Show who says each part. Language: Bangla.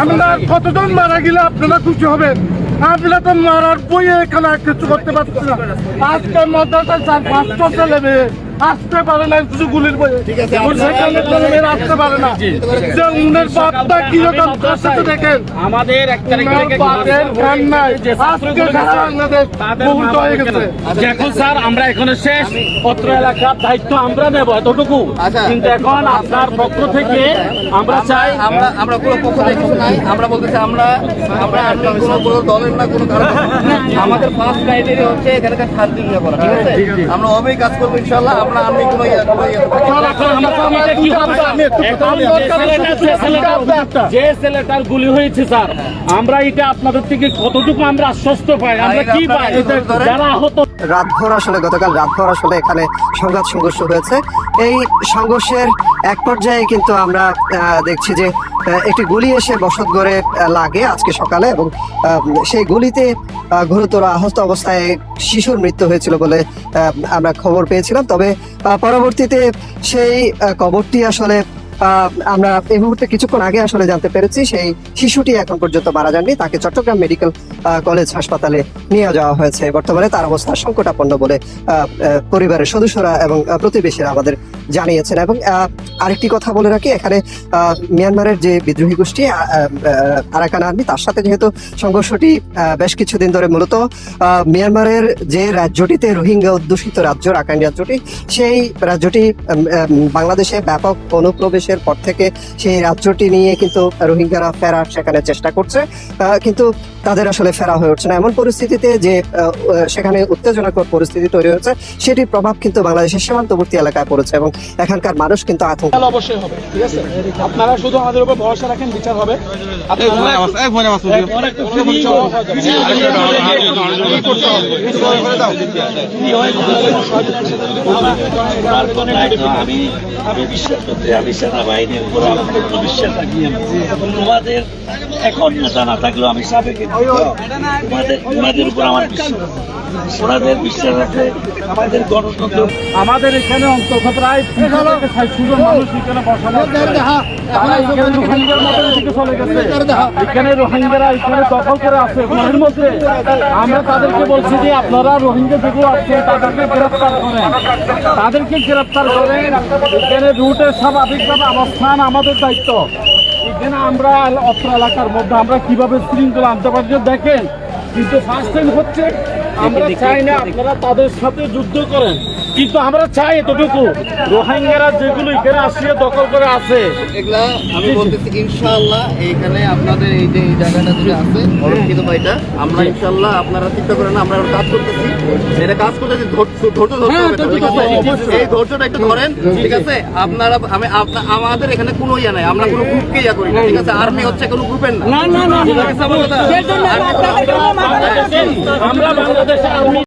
Speaker 1: আমরা কতজন মারা গেলে আপনারা খুশি হবেন? আপনারা তো মারার বইয়ে এখানে কিছু করতে পারছেন না। আজকে মাদ্রাসায় 4-5 ছেলে মেয়ে আসতে পারে না, কিছু গুলির বইয়ে সেখানে ছেলে মেয়েরা আসতে পারে না। যে উনের বাপটা কিরকম করছে দেখেন,
Speaker 2: আমাদের এখন স্যার আমরা এখানে শেষ পত্র এলাকার দায়িত্ব আমরা নেব এতটুকু, কিন্তু এখন আপনার পক্ষ থেকে আমরা চাই
Speaker 3: আমরা কোনো পক্ষ থেকে কিছু নাই, আমরা বলতেছি আমরা কোনো দলের না কোনো কারণ আমাদের ফার্স্ট ক্রাইটেরিয়া হচ্ছে এখানকার শান্তি নিয়ে করা, ঠিক আছে? আমরা অবশ্যই কাজ করবো ইনশাআল্লাহ। আমি কোনো
Speaker 2: যে ছেলেটার গুলি হয়েছে স্যার, আমরা এটা আপনাদের থেকে কতটুকু আমরা আশ্বস্ত পাই, আমরা কি পাই যারা আহত।
Speaker 4: রাতভর আসলে গতকাল রাতভর আসলে এখানে সংঘাত সংঘর্ষ হয়েছে। এই সংঘর্ষের এক পর্যায়ে কিন্তু আমরা দেখছি যে একটি গুলি এসে বসতঘরে লাগে আজকে সকালে, এবং সেই গুলিতে গুরুতর আহত অবস্থায় শিশুর মৃত্যু হয়েছিল বলে আমরা খবর পেয়েছিলাম। তবে পরবর্তীতে সেই খবরটি আসলে আমরা এই মুহূর্তে কিছুক্ষণ আগে আসলে জানতে পেরেছি সেই শিশুটি এখন পর্যন্ত মারা যাননি, তাকে চট্টগ্রাম মেডিকেল কলেজ হাসপাতালে নিয়ে যাওয়া হয়েছে। বর্তমানে তার অবস্থা সংকটাপন্ন বলে পরিবারের সদস্যরা এবং প্রতিবেশীরা আমাদের জানিয়েছেন। এবং আরেকটি কথা বলে রাখি, এখানে মিয়ানমারের যে বিদ্রোহী গোষ্ঠী আরাকান আর্মি, তার সাথে যেহেতু সংঘর্ষটি বেশ কিছুদিন ধরে মূলত মিয়ানমারের যে রাজ্যটিতে রোহিঙ্গা অধ্যুষিত রাজ্য রাখাইন রাজ্যটি, সেই রাজ্যটি বাংলাদেশে ব্যাপক অনুপ্রবেশের পর থেকে সেই রাজ্যটি নিয়ে কিন্তু রোহিঙ্গারা ফেরার সেখানে চেষ্টা করছে, কিন্তু তাদের আসলে ফেরা হয়ে উঠছে না। এমন পরিস্থিতিতে যে সেখানে উত্তেজনাকর পরিস্থিতি তৈরি হয়েছে, সেটির প্রভাব কিন্তু বাংলাদেশের সীমান্তবর্তী এলাকায় পড়েছে এবং এখানকার মানুষ কিন্তু আতঙ্ক।
Speaker 5: অবশ্যই হবে, ঠিক আছে? আপনারা শুধু আমাদের উপর ভরসা রাখেন, বিচার হবে।
Speaker 6: আমি বিশ্বাস করতে, আমি সেনাবাহিনীর উপর আমার কোনো বিশ্বাস রাখি না। তোমাদের এখন নেতা না থাকলেও আমি সাবেক, তোমাদের উপর আমার বিশ্বাস, ওনাদের বিশ্বাস আছে আমাদের গণতন্ত্র।
Speaker 2: আমাদের এখানে অন্তত প্রায় 60 জন মানুষ এখানে বসানো আছে। তারা এখানে রোহিঙ্গার মতো এদিকে চলে গেছে, এখানে রোহিঙ্গারা এখানে দখল করে আছে। এর মধ্যে আমরা তাদেরকে বলছি যে আপনারা রোহিঙ্গা যেগুলো আছে তাদেরকে গ্রেফতার করেন, তাদেরকে গ্রেফতার করেন। এখানে রুটের স্বাভাবিকভাবে অবস্থান আমাদের দায়িত্ব। এখানে আমরা অত্র এলাকার মধ্যে আমরা কিভাবে শৃঙ্খলা আনতে পারি দেখেন, কিন্তু ফার্স্ট টাইম হচ্ছে। আমরা চাই না আপনারা তাদের সাথে যুদ্ধ করেন, কিন্তু আমরা চাই এতটুকু রোহিঙ্গারা যেগুলো এখানে আসিয়ে দখল করে আছে,
Speaker 3: এগুলা আমি বলতেছি ইনশাআল্লাহ এইখানে আপনাদের এই যে এই জায়গাটা যেটা আছে অরক্ষিত বাড়িটা, আমরা ইনশাআল্লাহ আপনারা চিন্তা করেন না, আমরা কাজ করতেছি, এটা কাজ করতেছি, ধৈর্য ধরতে হবে, ঠিক আছে? এই ধৈর্যটা একটু ধরেন, ঠিক আছে? আপনারা আমাদের এখানে কোনো ইয়া নাই, আমরা কোনো গ্রুপকে ইয়া করি না, ঠিক আছে? আর্মি হচ্ছে কোনো গ্রুপের না।
Speaker 2: আমরা বাংলাদেশের আর্মি